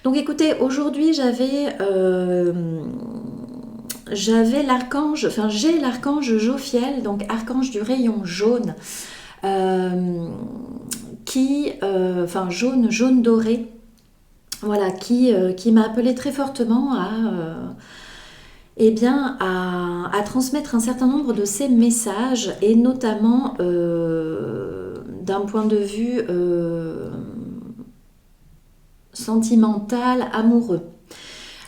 Donc écoutez, aujourd'hui j'avais l'archange, enfin j'ai l'archange Jophiel, donc archange du rayon jaune, euh, enfin jaune doré, voilà, qui m'a appelé très fortement à transmettre un certain nombre de ces messages, et notamment d'un point de vue sentimental, amoureux.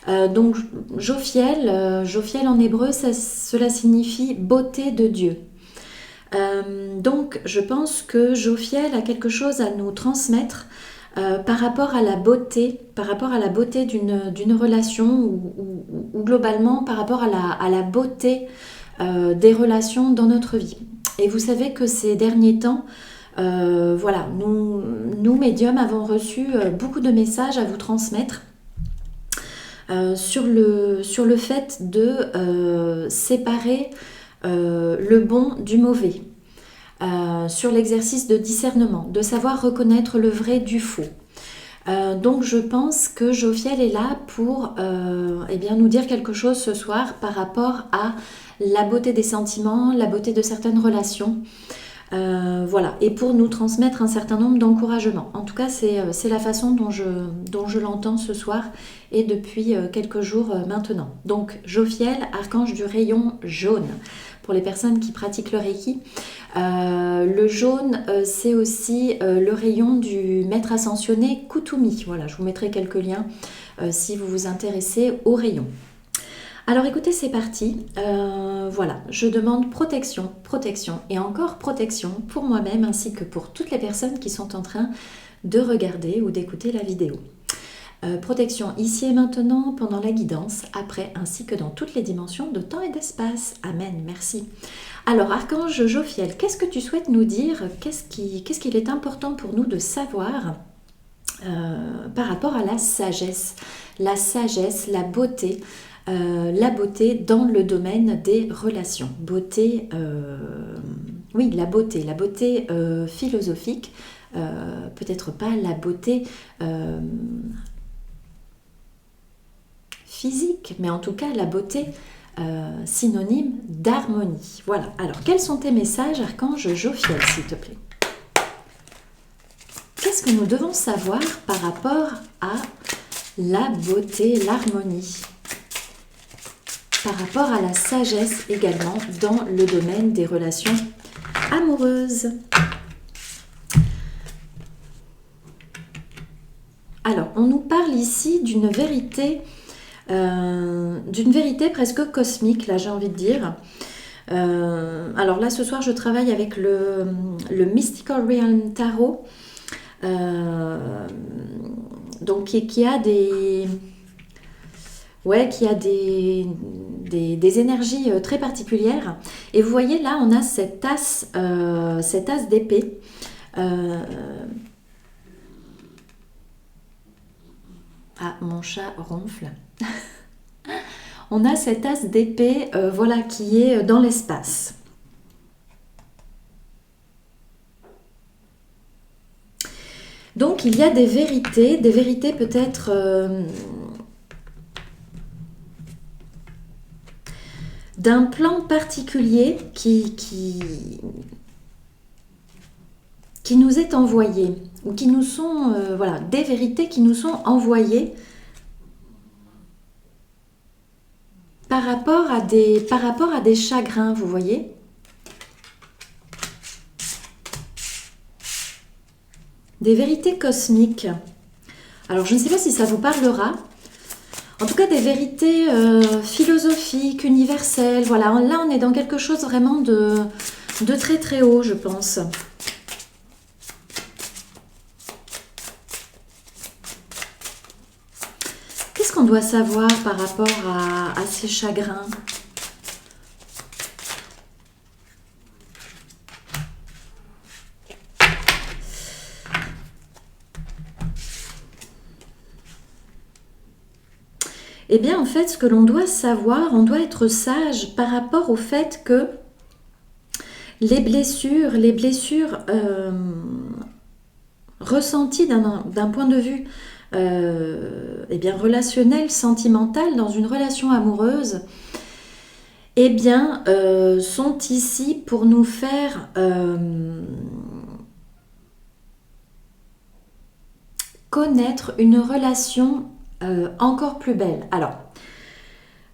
Donc Jophiel en hébreu, cela signifie beauté de Dieu. Donc je pense que Jophiel a quelque chose à nous transmettre par rapport à la beauté, d'une relation, ou globalement par rapport à la beauté des relations dans notre vie. Et vous savez que ces derniers temps, voilà, nous médiums avons reçu beaucoup de messages à vous transmettre sur le fait de séparer le bon du mauvais, sur l'exercice de discernement, de savoir reconnaître le vrai du faux. Donc je pense que Jophiel est là pour nous dire quelque chose ce soir par rapport à la beauté des sentiments, la beauté de certaines relations. Voilà, et pour nous transmettre un certain nombre d'encouragements. En tout cas, c'est la façon dont je l'entends ce soir et depuis quelques jours maintenant. Donc, Jophiel, archange du rayon jaune, pour les personnes qui pratiquent le Reiki. Le jaune, c'est aussi le rayon du maître ascensionné Kutumi. Voilà, je vous mettrai quelques liens si vous vous intéressez au rayon. Alors écoutez, c'est parti. Voilà, je demande protection et encore protection pour moi-même ainsi que pour toutes les personnes qui sont en train de regarder ou d'écouter la vidéo. Protection ici et maintenant, pendant la guidance, après, ainsi que dans toutes les dimensions de temps et d'espace. Amen, merci. Alors, archange Jophiel, qu'est-ce que tu souhaites nous dire? Qu'est-ce qu'il est important pour nous de savoir par rapport à la sagesse, la beauté, la beauté dans le domaine des relations. Beauté, oui, la beauté philosophique, peut-être pas la beauté physique, mais en tout cas la beauté synonyme d'harmonie. Voilà. Alors, quels sont tes messages, archange Jophiel, s'il te plaît? Qu'est-ce que nous devons savoir par rapport à la beauté, l'harmonie, par rapport à la sagesse également dans le domaine des relations amoureuses? Alors, on nous parle ici d'une vérité presque cosmique, là j'ai envie de dire. Alors là, ce soir, je travaille avec le Mystical Realm Tarot, donc qui a des des énergies très particulières. Et vous voyez là, on a cette as d'épée. Ah, mon chat ronfle. On a cette as d'épée, voilà, qui est dans l'espace. Donc il y a des vérités peut-être d'un plan particulier qui nous est envoyé, ou qui nous sont, voilà, des vérités qui nous sont envoyées par rapport à des chagrins, vous voyez. Des vérités cosmiques. Alors, je ne sais pas si ça vous parlera. En tout cas, des vérités philosophiques, universelles. Voilà, là, on est dans quelque chose vraiment de très très haut, je pense. Qu'est-ce qu'on doit savoir par rapport à ces chagrins ? Eh bien, en fait, ce que l'on doit savoir, on doit être sage par rapport au fait que les blessures ressenties d'un point de vue eh bien, relationnelles, sentimentales, dans une relation amoureuse, eh bien, sont ici pour nous faire connaître une relation encore plus belle. Alors,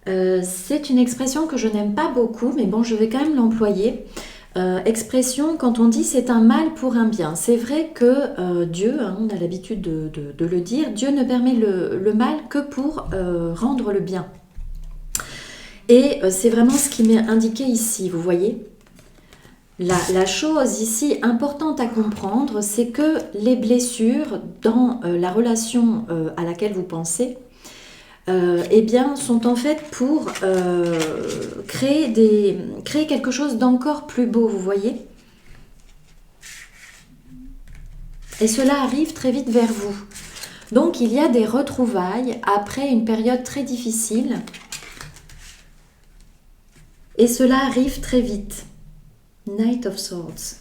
c'est une expression que je n'aime pas beaucoup, mais bon, je vais quand même l'employer. Expression, quand on dit c'est un mal pour un bien. C'est vrai que Dieu, hein, on a l'habitude de le dire, Dieu ne permet le mal que pour rendre le bien. Et c'est vraiment ce qui m'est indiqué ici, vous voyez. La chose ici importante à comprendre, c'est que les blessures dans la relation à laquelle vous pensez, eh bien, sont en fait pour créer quelque chose d'encore plus beau, vous voyez. Et cela arrive très vite vers vous. Donc, il y a des retrouvailles après une période très difficile. Et cela arrive très vite. Knight of Swords.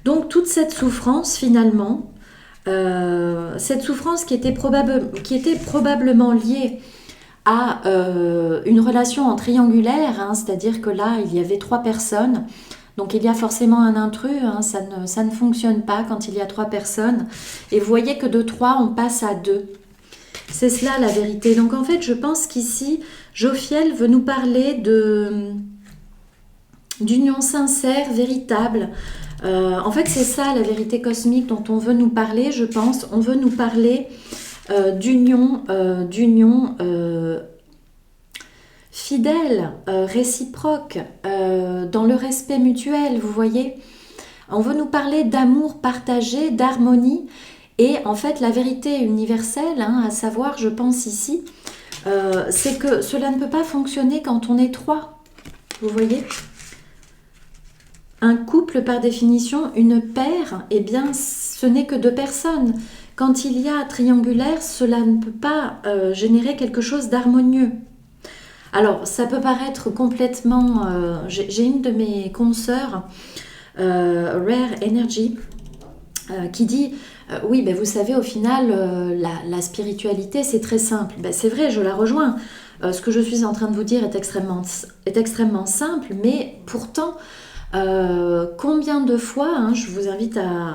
Donc, toute cette souffrance, finalement, cette souffrance qui était probablement liée à une relation en triangulaire, hein, c'est-à-dire que là, il y avait 3 personnes. Donc, il y a forcément un intrus, hein, ça ne fonctionne pas quand il y a 3 personnes. Et vous voyez que de 3, on passe à 2. C'est cela la vérité. Donc, en fait, je pense qu'ici, Jophiel veut nous parler d'union sincère, véritable. En fait, c'est ça la vérité cosmique dont on veut nous parler, je pense. On veut nous parler d'union fidèle, réciproque, dans le respect mutuel, vous voyez. On veut nous parler d'amour partagé, d'harmonie. Et en fait, la vérité universelle, hein, à savoir, je pense ici, c'est que cela ne peut pas fonctionner quand on est 3. Vous voyez ? Un couple, par définition, une paire, eh bien, ce n'est que 2 personnes. Quand il y a triangulaire, cela ne peut pas générer quelque chose d'harmonieux. Alors, ça peut paraître complètement... J'ai une de mes consoeurs, Rare Energy, qui dit oui, ben vous savez, au final, la spiritualité, c'est très simple. Ben, c'est vrai, je la rejoins. Ce que je suis en train de vous dire est extrêmement simple, mais pourtant, combien de fois, hein, je vous invite à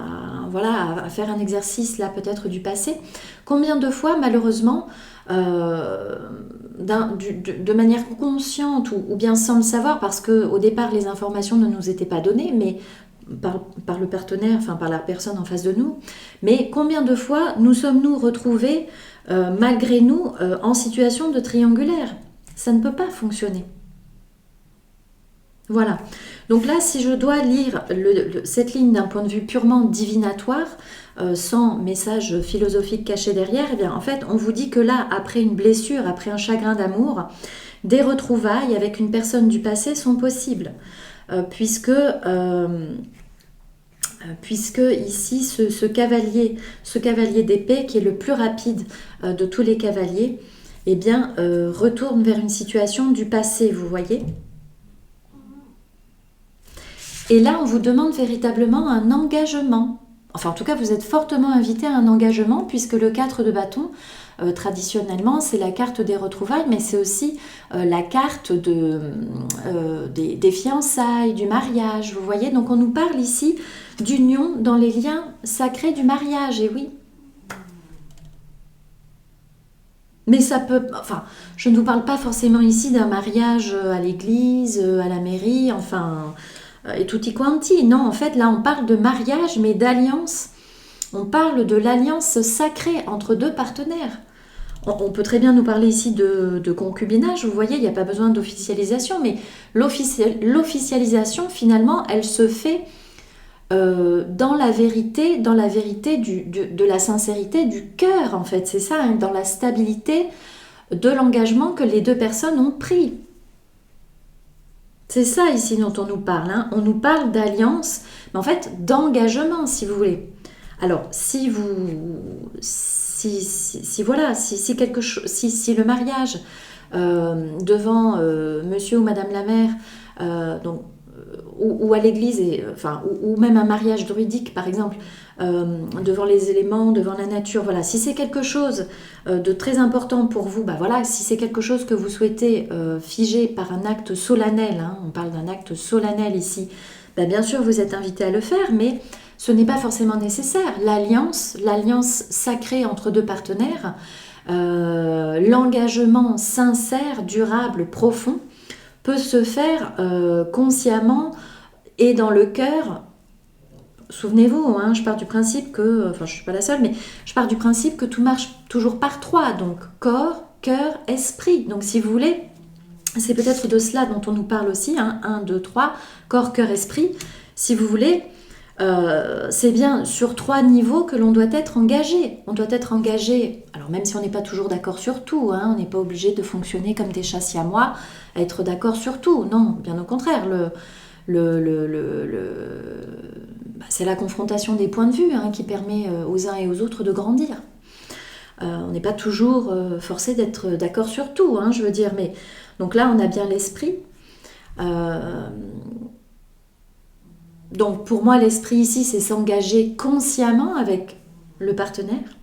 faire un exercice là peut-être du passé, combien de fois, malheureusement, de manière consciente ou bien sans le savoir, parce qu'au départ, les informations ne nous étaient pas données, mais par le partenaire, enfin par la personne en face de nous, mais combien de fois nous sommes-nous retrouvés malgré nous en situation de triangulaire? Ça ne peut pas fonctionner. Voilà. Donc là, si je dois lire cette ligne d'un point de vue purement divinatoire, sans message philosophique caché derrière, eh bien, en fait, on vous dit que là, après une blessure, après un chagrin d'amour, des retrouvailles avec une personne du passé sont possibles. Puisque ici, ce cavalier d'épée, qui est le plus rapide de tous les cavaliers, eh bien, retourne vers une situation du passé, vous voyez. Et là, on vous demande véritablement un engagement. Enfin, en tout cas, vous êtes fortement invité à un engagement, puisque le 4 de bâton, traditionnellement, c'est la carte des retrouvailles, mais c'est aussi la carte des fiançailles, du mariage, vous voyez. Donc, on nous parle ici d'union dans les liens sacrés du mariage, et oui. Mais ça peut... Enfin, je ne vous parle pas forcément ici d'un mariage à l'église, à la mairie, enfin... et tutti quanti. Non, en fait, là, on parle de mariage, mais d'alliance. On parle de l'alliance sacrée entre 2 partenaires. On peut très bien nous parler ici de concubinage, vous voyez, il n'y a pas besoin d'officialisation, mais l'officialisation, finalement, elle se fait dans la vérité de la sincérité du cœur, en fait, c'est ça, hein, dans la stabilité de l'engagement que les 2 personnes ont pris. C'est ça ici dont on nous parle, hein. On nous parle d'alliance, mais en fait d'engagement, si vous voulez. Alors, si le mariage devant monsieur ou madame la mère, donc ou à l'église, enfin, ou même un mariage druidique par exemple, devant les éléments, devant la nature, voilà, si c'est quelque chose de très important pour vous, bah voilà, si c'est quelque chose que vous souhaitez figer par un acte solennel, hein, on parle d'un acte solennel ici, bah bien sûr vous êtes invité à le faire, mais ce n'est pas forcément nécessaire. L'alliance sacrée entre deux partenaires, l'engagement sincère, durable, profond, peut se faire consciemment et dans le cœur. Souvenez-vous, hein, je pars du principe que, enfin je ne suis pas la seule, mais je pars du principe que tout marche toujours par trois, donc corps, cœur, esprit. Donc si vous voulez, c'est peut-être de cela dont on nous parle aussi, hein, 1, 2, 3, corps, cœur, esprit. Si vous voulez, c'est bien sur 3 niveaux que l'on doit être engagé. On doit être engagé, alors même si on n'est pas toujours d'accord sur tout, hein, on n'est pas obligé de fonctionner comme des chats siamois, à être d'accord sur tout. Non, bien au contraire, c'est la confrontation des points de vue, hein, qui permet aux uns et aux autres de grandir. On n'est pas toujours forcé d'être d'accord sur tout, hein, je veux dire. Mais donc là, on a bien l'esprit. Donc pour moi, l'esprit ici, c'est s'engager consciemment avec le partenaire.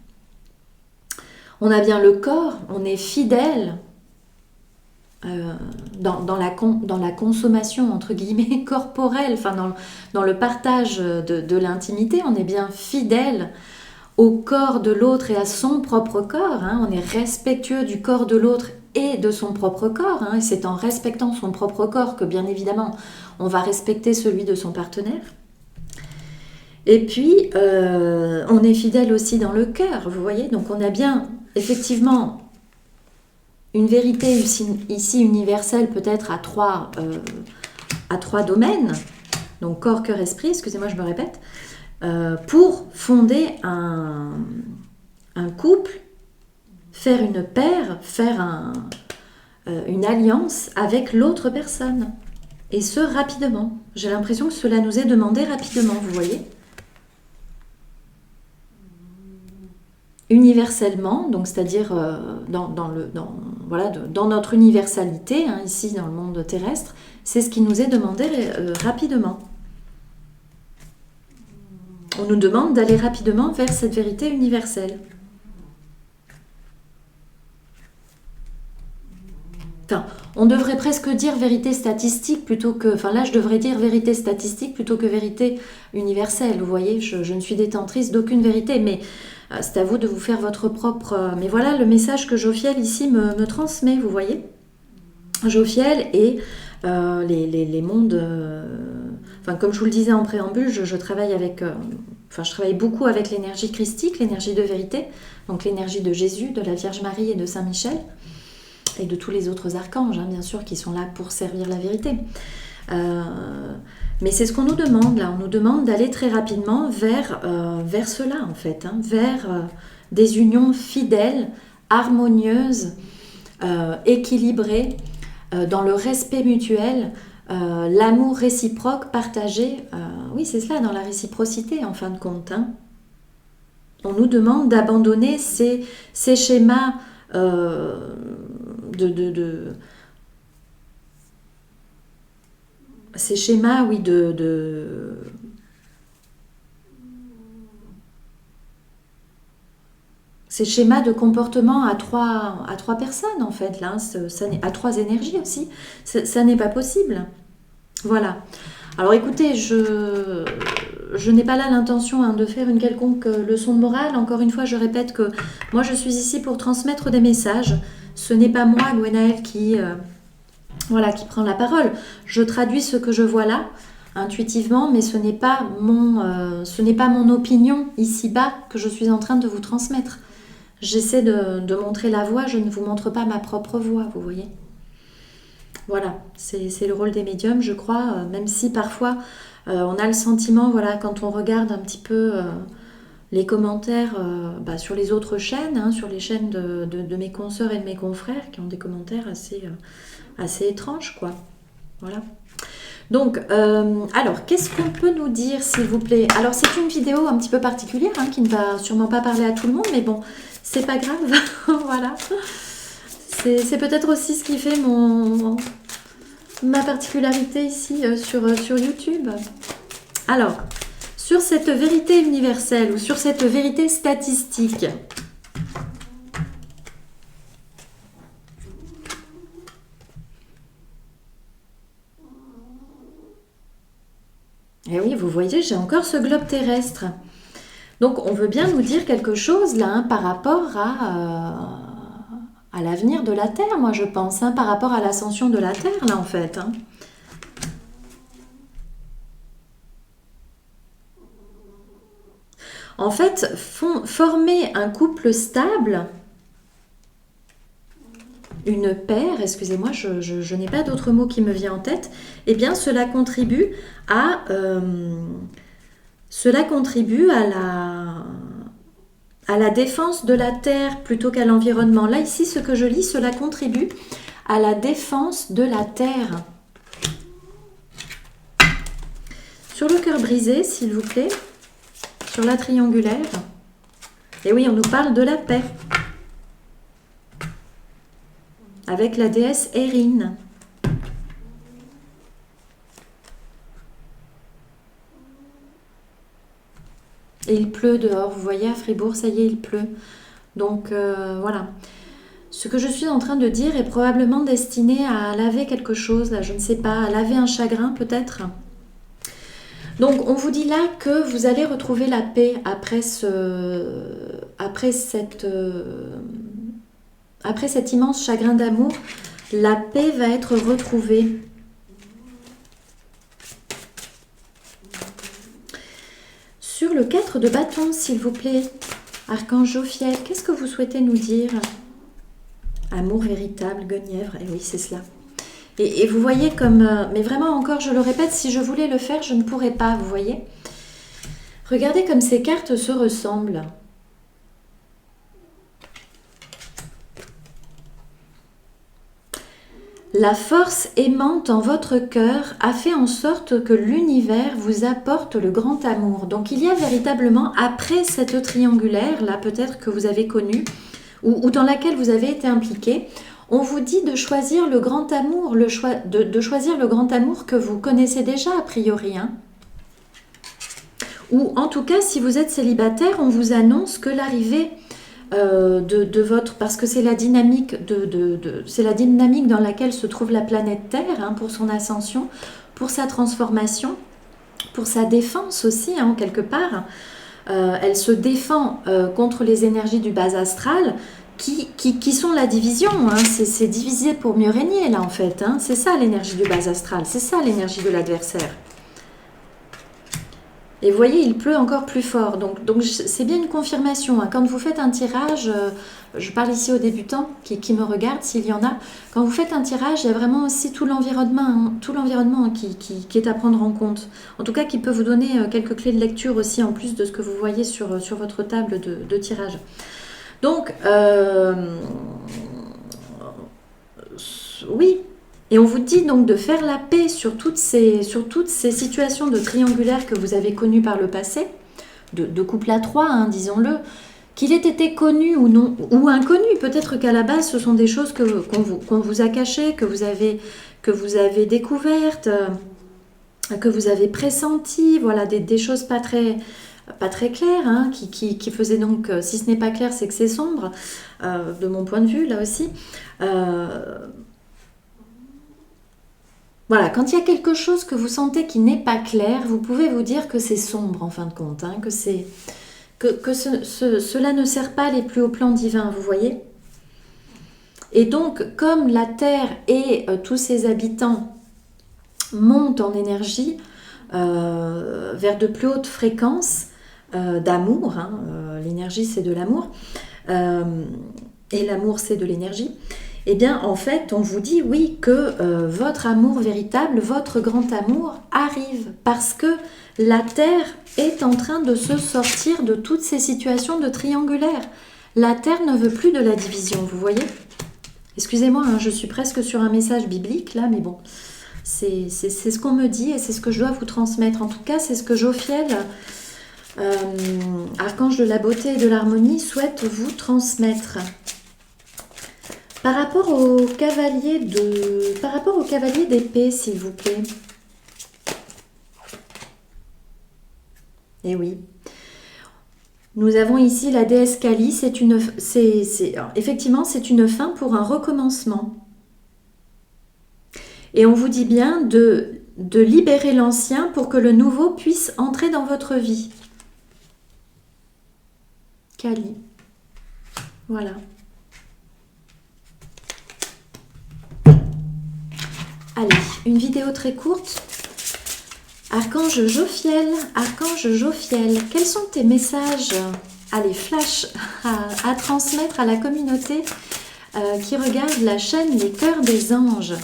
On a bien le corps, on est fidèle dans la consommation, entre guillemets, corporelle, enfin dans le partage de l'intimité, on est bien fidèle au corps de l'autre et à son propre corps, hein. On est respectueux du corps de l'autre et de son propre corps, hein. Et c'est en respectant son propre corps que bien évidemment on va respecter celui de son partenaire. Et puis on est fidèle aussi dans le cœur, vous voyez, donc on a bien effectivement une vérité ici universelle, peut-être à trois domaines, donc corps, cœur, esprit, excusez-moi, je me répète, pour fonder un couple, faire une paire, faire une alliance avec l'autre personne. Et ce, rapidement. J'ai l'impression que cela nous est demandé rapidement, vous voyez ? Universellement, donc c'est-à-dire dans notre universalité, hein, ici dans le monde terrestre, c'est ce qui nous est demandé rapidement. On nous demande d'aller rapidement vers cette vérité universelle. Enfin, on devrait presque dire vérité statistique plutôt que... Enfin là, je devrais dire vérité statistique plutôt que vérité universelle. Vous voyez, je ne suis détentrice d'aucune vérité, mais c'est à vous de vous faire votre propre... Mais voilà le message que Jophiel ici me transmet, vous voyez. Jophiel et les mondes... Enfin, comme je vous le disais en préambule, je travaille avec... je travaille beaucoup avec l'énergie christique, l'énergie de vérité, donc l'énergie de Jésus, de la Vierge Marie et de Saint Michel, et de tous les autres archanges, hein, bien sûr, qui sont là pour servir la vérité. Mais c'est ce qu'on nous demande, là. On nous demande d'aller très rapidement vers cela, en fait, hein, vers des unions fidèles, harmonieuses, équilibrées, dans le respect mutuel, l'amour réciproque, partagé. Oui, c'est cela, dans la réciprocité, en fin de compte. Hein. On nous demande d'abandonner ces schémas ces schémas, oui, ces schémas de comportement à trois personnes, en fait, là, à 3 énergies aussi, ça n'est pas possible. Voilà. Alors écoutez, je n'ai pas là l'intention, hein, de faire une quelconque leçon de morale. Encore une fois, je répète que moi, je suis ici pour transmettre des messages. Ce n'est pas moi, Gwenaëlle, qui prend la parole. Je traduis ce que je vois là, intuitivement, mais ce n'est pas mon opinion ici-bas que je suis en train de vous transmettre. J'essaie de montrer la voie, je ne vous montre pas ma propre voie, vous voyez. Voilà, c'est le rôle des médiums, je crois, même si parfois on a le sentiment, voilà, quand on regarde un petit peu les commentaires sur les autres chaînes, hein, sur les chaînes de mes consoeurs et de mes confrères, qui ont des commentaires assez étranges, quoi. Voilà. Donc, alors, qu'est-ce qu'on peut nous dire, s'il vous plaît? Alors, c'est une vidéo un petit peu particulière, hein, qui ne va sûrement pas parler à tout le monde, mais bon, c'est pas grave, voilà. C'est peut-être aussi ce qui fait ma particularité ici sur YouTube. Alors, sur cette vérité universelle ou sur cette vérité statistique, et oui, vous voyez, j'ai encore ce globe terrestre. Donc, on veut bien nous dire quelque chose là hein, par rapport à l'avenir de la Terre, moi je pense, hein, par rapport à l'ascension de la Terre là en fait. Hein. En fait, former un couple stable, une paire, excusez-moi, je n'ai pas d'autre mot qui me vient en tête, eh bien cela contribue à la défense de la Terre plutôt qu'à l'environnement. Là, ici, ce que je lis, cela contribue à la défense de la Terre. Sur le cœur brisé, s'il vous plaît, sur la triangulaire. Et oui, on nous parle de la paix. Avec la déesse Erin. Et il pleut dehors, vous voyez, à Fribourg, ça y est, il pleut. Donc voilà. Ce que je suis en train de dire est probablement destiné à laver quelque chose, là, je ne sais pas, à laver un chagrin peut-être. Donc on vous dit là que vous allez retrouver la paix après cet immense chagrin d'amour. La paix va être retrouvée. Sur le 4 de bâton, s'il vous plaît, Archange Jophiel, qu'est-ce que vous souhaitez nous dire? Amour véritable, Guenièvre, et oui, c'est cela. Et vous voyez comme... mais vraiment, encore, je le répète, si je voulais le faire, je ne pourrais pas, vous voyez. Regardez comme ces cartes se ressemblent. La force aimante en votre cœur a fait en sorte que l'univers vous apporte le grand amour. Donc il y a véritablement, après cette triangulaire, là peut-être que vous avez connue, ou dans laquelle vous avez été impliqué, on vous dit de choisir le grand amour, de choisir le grand amour que vous connaissez déjà a priori. Hein. Ou en tout cas, si vous êtes célibataire, on vous annonce que l'arrivée de votre... Parce que c'est la dynamique, c'est la dynamique dans laquelle se trouve la planète Terre hein, pour son ascension, pour sa transformation, pour sa défense aussi, hein, quelque part. Elle se défend contre les énergies du bas astral qui sont la division. Hein. C'est diviser pour mieux régner, là, en fait. Hein. C'est ça l'énergie du bas astral, c'est ça l'énergie de l'adversaire. Et vous voyez, il pleut encore plus fort. Donc c'est bien une confirmation. Hein. Quand vous faites un tirage, je parle ici aux débutants qui me regardent, s'il y en a. Quand vous faites un tirage, il y a vraiment aussi tout l'environnement qui est à prendre en compte. En tout cas, qui peut vous donner quelques clés de lecture aussi, en plus de ce que vous voyez sur votre table de tirage. Donc, oui. Et on vous dit donc de faire la paix sur toutes ces situations de triangulaire que vous avez connues par le passé, de couple à trois, hein, disons-le, qu'il ait été connu ou non, ou inconnu. Peut-être qu'à la base, ce sont des choses qu'on vous a cachées, que vous avez découvertes, que vous avez pressenties, voilà, des choses pas très claires, hein, qui faisaient donc, si ce n'est pas clair, c'est que c'est sombre, de mon point de vue, là aussi. Voilà, quand il y a quelque chose que vous sentez qui n'est pas clair, vous pouvez vous dire que c'est sombre en fin de compte, hein, que cela ne sert pas les plus hauts plans divins, vous voyez. Et donc, comme la Terre et tous ses habitants montent en énergie vers de plus hautes fréquences d'amour, hein, l'énergie c'est de l'amour, et l'amour c'est de l'énergie, eh bien, en fait, on vous dit, oui, que votre amour véritable, votre grand amour arrive parce que la Terre est en train de se sortir de toutes ces situations de triangulaire. La Terre ne veut plus de la division, vous voyez? Excusez-moi, hein, je suis presque sur un message biblique, là, mais bon, c'est ce qu'on me dit et c'est ce que je dois vous transmettre. En tout cas, c'est ce que Jophiel, archange de la beauté et de l'harmonie, souhaite vous transmettre. Par rapport au cavalier d'épée, s'il vous plaît. Eh oui. Nous avons ici la déesse Kali. Effectivement, c'est une fin pour un recommencement. Et on vous dit bien de libérer l'ancien pour que le nouveau puisse entrer dans votre vie. Kali. Voilà. Allez, une vidéo très courte. Archange Jophiel, quels sont tes messages, allez, flash, à transmettre à la communauté qui regarde la chaîne Les Cœurs des Anges?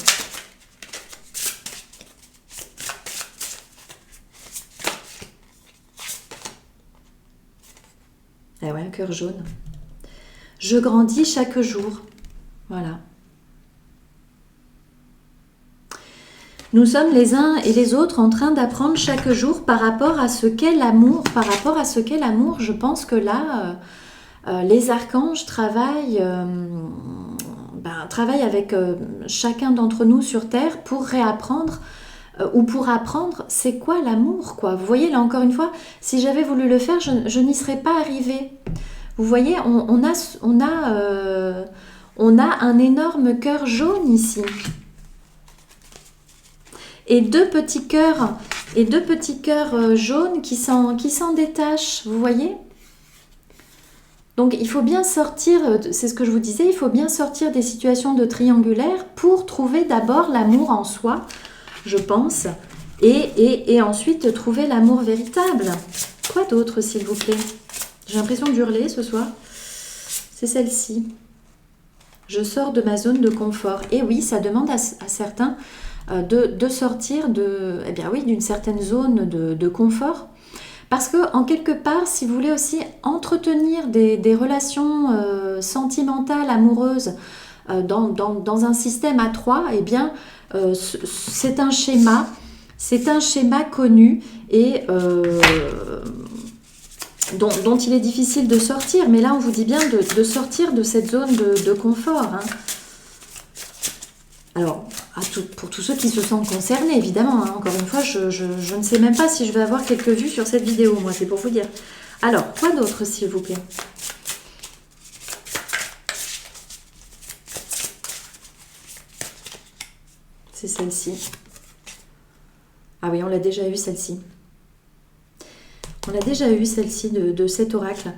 Ah ouais, un cœur jaune. Je grandis chaque jour. Voilà. Nous sommes les uns et les autres en train d'apprendre chaque jour par rapport à ce qu'est l'amour. Je pense que là, les archanges travaillent avec chacun d'entre nous sur Terre pour réapprendre ou pour apprendre c'est quoi l'amour, quoi. Vous voyez, là encore une fois, si j'avais voulu le faire, je n'y serais pas arrivée. Vous voyez, on a un énorme cœur jaune ici. Et deux petits cœurs jaunes qui s'en détachent, vous voyez? Donc il faut bien sortir, c'est ce que je vous disais, il faut bien sortir des situations de triangulaire pour trouver d'abord l'amour en soi, je pense, et ensuite trouver l'amour véritable. Quoi d'autre, s'il vous plaît? J'ai l'impression d'hurler ce soir. C'est celle-ci. Je sors de ma zone de confort. Et oui, ça demande à certains de sortir d'une certaine zone de confort. Parce que, en quelque part, si vous voulez aussi entretenir des relations sentimentales, amoureuses, dans un système à trois, eh bien, c'est un schéma connu et dont il est difficile de sortir. Mais là, on vous dit bien de sortir de cette zone de confort, hein. Alors, pour tous ceux qui se sentent concernés, évidemment, hein, encore une fois, je ne sais même pas si je vais avoir quelques vues sur cette vidéo, moi, c'est pour vous dire. Alors, quoi d'autre, s'il vous plaît? C'est celle-ci. Ah oui, on l'a déjà eu, celle-ci. On a déjà eu celle-ci de cet oracle.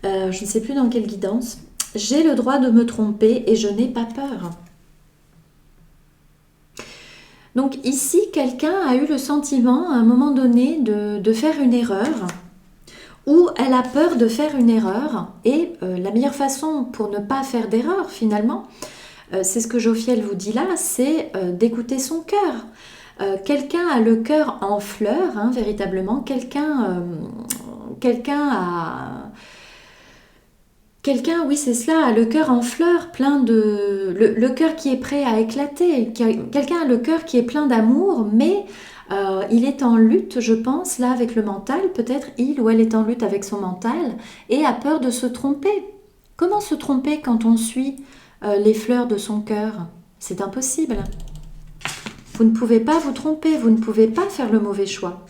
Je ne sais plus dans quelle guidance. J'ai le droit de me tromper et je n'ai pas peur. Donc ici, quelqu'un a eu le sentiment à un moment donné de faire une erreur, ou elle a peur de faire une erreur, et la meilleure façon pour ne pas faire d'erreur finalement, c'est ce que Jophiel vous dit là, c'est d'écouter son cœur. Quelqu'un a le cœur en fleurs, hein, véritablement, quelqu'un a... Quelqu'un, oui, c'est cela, a le cœur en fleurs, le cœur qui est prêt à éclater. Quelqu'un a le cœur qui est plein d'amour, mais il est en lutte, je pense, là, avec le mental. Peut-être il ou elle est en lutte avec son mental et a peur de se tromper. Comment se tromper quand on suit les fleurs de son cœur? C'est impossible. Vous ne pouvez pas vous tromper, vous ne pouvez pas faire le mauvais choix.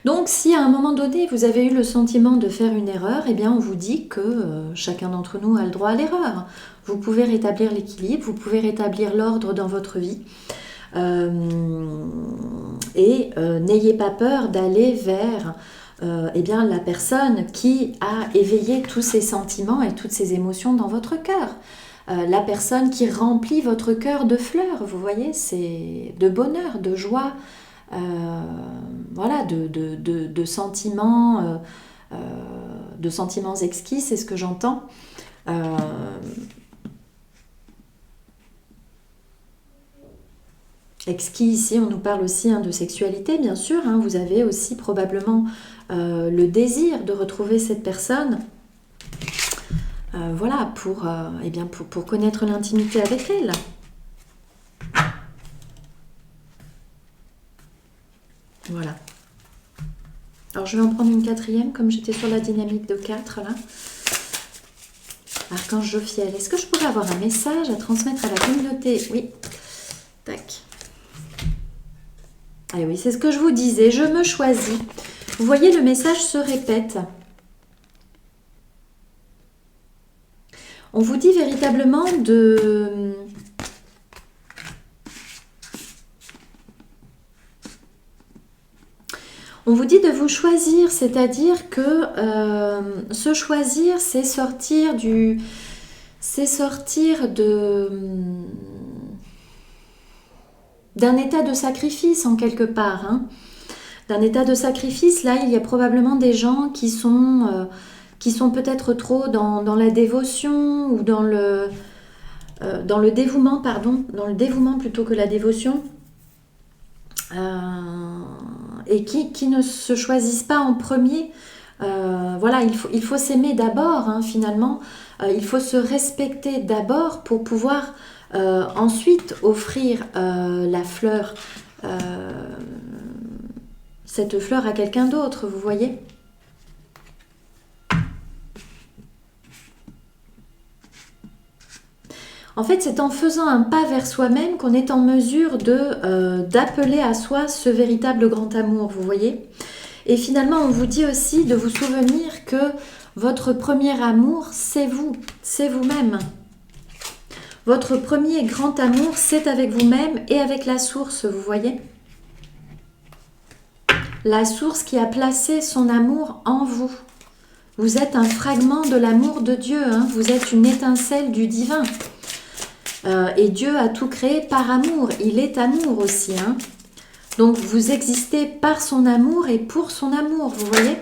Donc, si à un moment donné, vous avez eu le sentiment de faire une erreur, eh bien, on vous dit que chacun d'entre nous a le droit à l'erreur. Vous pouvez rétablir l'équilibre, vous pouvez rétablir l'ordre dans votre vie. N'ayez pas peur d'aller vers la personne qui a éveillé tous ces sentiments et toutes ces émotions dans votre cœur. La personne qui remplit votre cœur de fleurs, vous voyez, c'est de bonheur, de joie, de sentiments exquis, c'est ce que j'entends. Exquis, ici, on nous parle aussi de sexualité, bien sûr. Hein, vous avez aussi probablement le désir de retrouver cette personne. Pour connaître l'intimité avec elle. Voilà. Alors je vais en prendre une quatrième, comme j'étais sur la dynamique de 4 là. Archange Jophiel, est-ce que je pourrais avoir un message à transmettre à la communauté? Oui. Tac. Ah oui, c'est ce que je vous disais, je me choisis. Vous voyez, le message se répète. On vous dit véritablement de... On vous dit de vous choisir, c'est-à-dire que se choisir, c'est sortir du... C'est sortir de... d'un état de sacrifice en quelque part. Hein. D'un état de sacrifice, là, il y a probablement des gens qui sont peut-être trop dans la dévotion ou dans le dévouement, pardon, dans le dévouement plutôt que la dévotion. Et qui ne se choisissent pas en premier. Voilà, il faut s'aimer d'abord, hein, finalement. Il faut se respecter d'abord pour pouvoir ensuite offrir la fleur, cette fleur à quelqu'un d'autre, vous voyez ? En fait, c'est en faisant un pas vers soi-même qu'on est en mesure d'appeler à soi ce véritable grand amour, vous voyez. Et finalement, on vous dit aussi de vous souvenir que votre premier amour, c'est vous, c'est vous-même. Votre premier grand amour, c'est avec vous-même et avec la source, vous voyez. La source qui a placé son amour en vous. Vous êtes un fragment de l'amour de Dieu, hein. Vous êtes une étincelle du divin. Et Dieu a tout créé par amour. Il est amour aussi. Hein. Donc vous existez par son amour et pour son amour, vous voyez.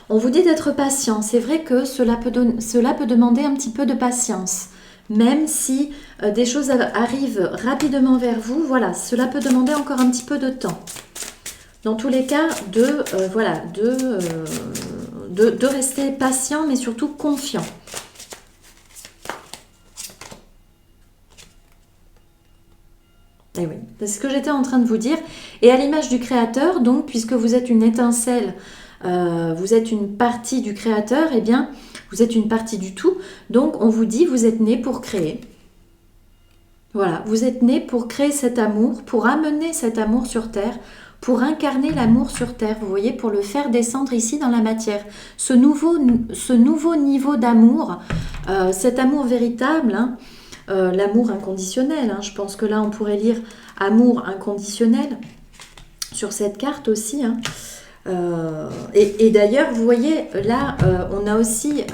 On vous dit d'être patient. C'est vrai que cela peut demander un petit peu de patience. Même si des choses arrivent rapidement vers vous, voilà, cela peut demander encore un petit peu de temps. Dans tous les cas, de rester patient, mais surtout confiant. Et oui, c'est ce que j'étais en train de vous dire. Et à l'image du Créateur, donc, puisque vous êtes une étincelle, vous êtes une partie du Créateur, eh bien, vous êtes une partie du tout. Donc, on vous dit, vous êtes né pour créer. Voilà, vous êtes né pour créer cet amour, pour amener cet amour sur Terre, pour incarner l'amour sur Terre, vous voyez, pour le faire descendre ici dans la matière. Ce nouveau niveau d'amour, cet amour véritable, hein, l'amour inconditionnel, hein. Je pense que là on pourrait lire amour inconditionnel sur cette carte aussi, hein. Et d'ailleurs vous voyez là on a aussi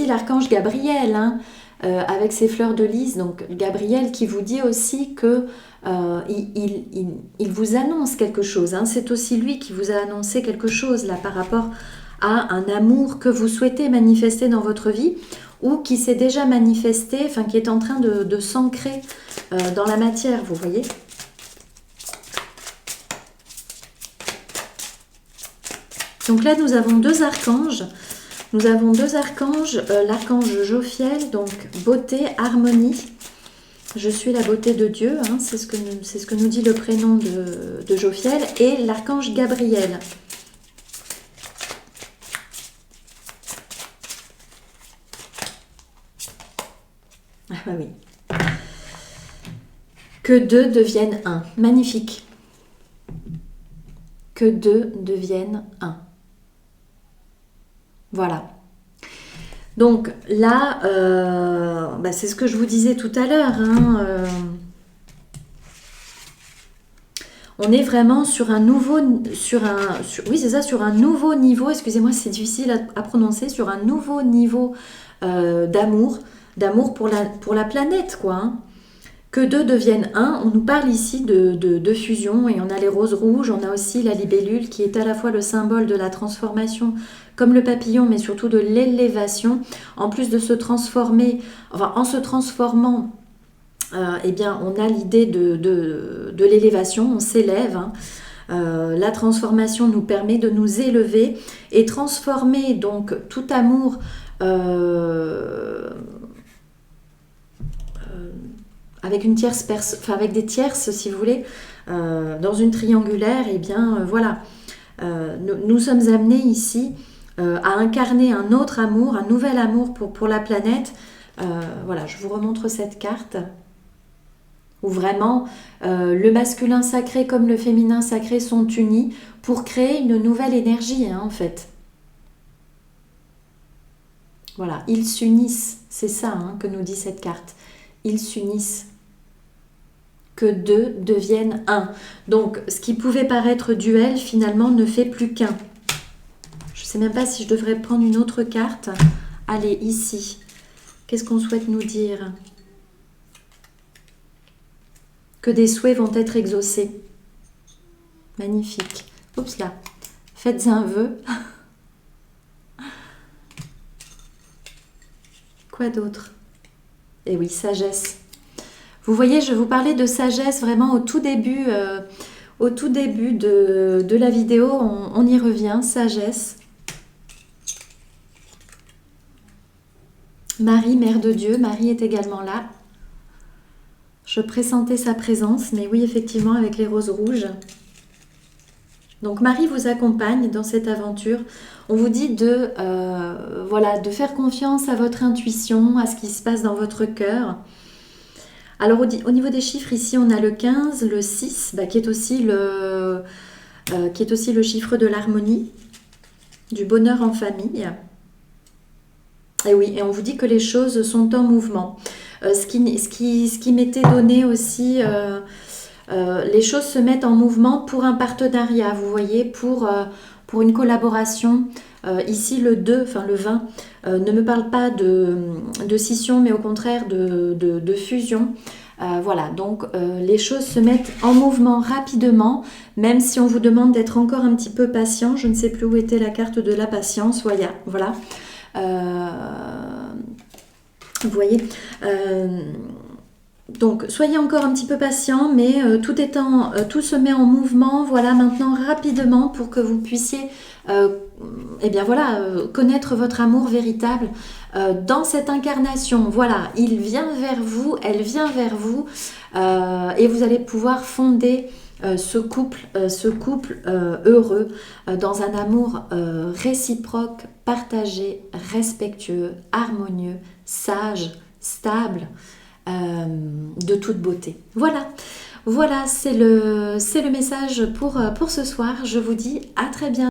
l'archange Gabriel, hein, avec ses fleurs de lys. Donc Gabriel qui vous dit aussi que il vous annonce quelque chose, hein. C'est aussi lui qui vous a annoncé quelque chose là par rapport à un amour que vous souhaitez manifester dans votre vie ou qui s'est déjà manifesté, enfin qui est en train de s'ancrer dans la matière, vous voyez. Donc là, nous avons deux archanges. Nous avons deux archanges, l'archange Jophiel, donc beauté, harmonie. Je suis la beauté de Dieu, hein, c'est ce que nous dit le prénom de Jophiel, et l'archange Gabriel. Ah bah oui. Que deux deviennent un. Magnifique. Que deux deviennent un. Voilà. Donc là, c'est ce que je vous disais tout à l'heure. Hein, on est vraiment sur un nouveau, sur un nouveau niveau. Excusez-moi, c'est difficile à prononcer. Sur un nouveau niveau d'amour pour la planète, quoi. Hein. Que deux deviennent un. On nous parle ici de fusion et on a les roses rouges. On a aussi la libellule qui est à la fois le symbole de la transformation, comme le papillon, mais surtout de l'élévation. En plus de se transformer, enfin en se transformant, eh bien, on a l'idée de l'élévation, on s'élève. Hein. La transformation nous permet de nous élever et transformer donc tout amour avec une tierce enfin avec des tierces si vous voulez, dans une triangulaire, et bien voilà. Nous sommes amenés ici à incarner un autre amour, un nouvel amour pour la planète. Voilà, je vous remontre cette carte où vraiment le masculin sacré comme le féminin sacré sont unis pour créer une nouvelle énergie, hein, en fait. Voilà, ils s'unissent, c'est ça hein, que nous dit cette carte. Ils s'unissent, que deux deviennent un. Donc, ce qui pouvait paraître duel, finalement, ne fait plus qu'un. Je ne sais même pas si je devrais prendre une autre carte. Allez, ici. Qu'est-ce qu'on souhaite nous dire? Que des souhaits vont être exaucés. Magnifique. Oups là. Faites un vœu. Quoi d'autre? Eh oui, sagesse. Vous voyez, je vous parlais de sagesse vraiment au tout début de la vidéo. On y revient, sagesse. Marie, Mère de Dieu. Marie est également là. Je pressentais sa présence, mais oui, effectivement, avec les roses rouges. Donc Marie vous accompagne dans cette aventure. On vous dit voilà, de faire confiance à votre intuition, à ce qui se passe dans votre cœur. Alors au niveau des chiffres, ici on a le 15, le 6, qui est aussi le chiffre de l'harmonie, du bonheur en famille. Et oui, et on vous dit que les choses sont en mouvement. Ce qui m'était donné aussi, les choses se mettent en mouvement pour un partenariat, vous voyez, pour une collaboration. Ici, le 2, enfin le 20, ne me parle pas de scission, mais au contraire de fusion. Voilà, donc les choses se mettent en mouvement rapidement, même si on vous demande d'être encore un petit peu patient. Je ne sais plus où était la carte de la patience. Voilà. Vous voyez, donc soyez encore un petit peu patient, mais tout se met en mouvement, voilà, maintenant rapidement pour que vous puissiez connaître votre amour véritable dans cette incarnation. Voilà, il vient vers vous, elle vient vers vous, et vous allez pouvoir fonder ce couple heureux dans un amour réciproque, partagé, respectueux, harmonieux, sage, stable, de toute beauté. Voilà, c'est le message pour ce soir. Je vous dis à très bientôt.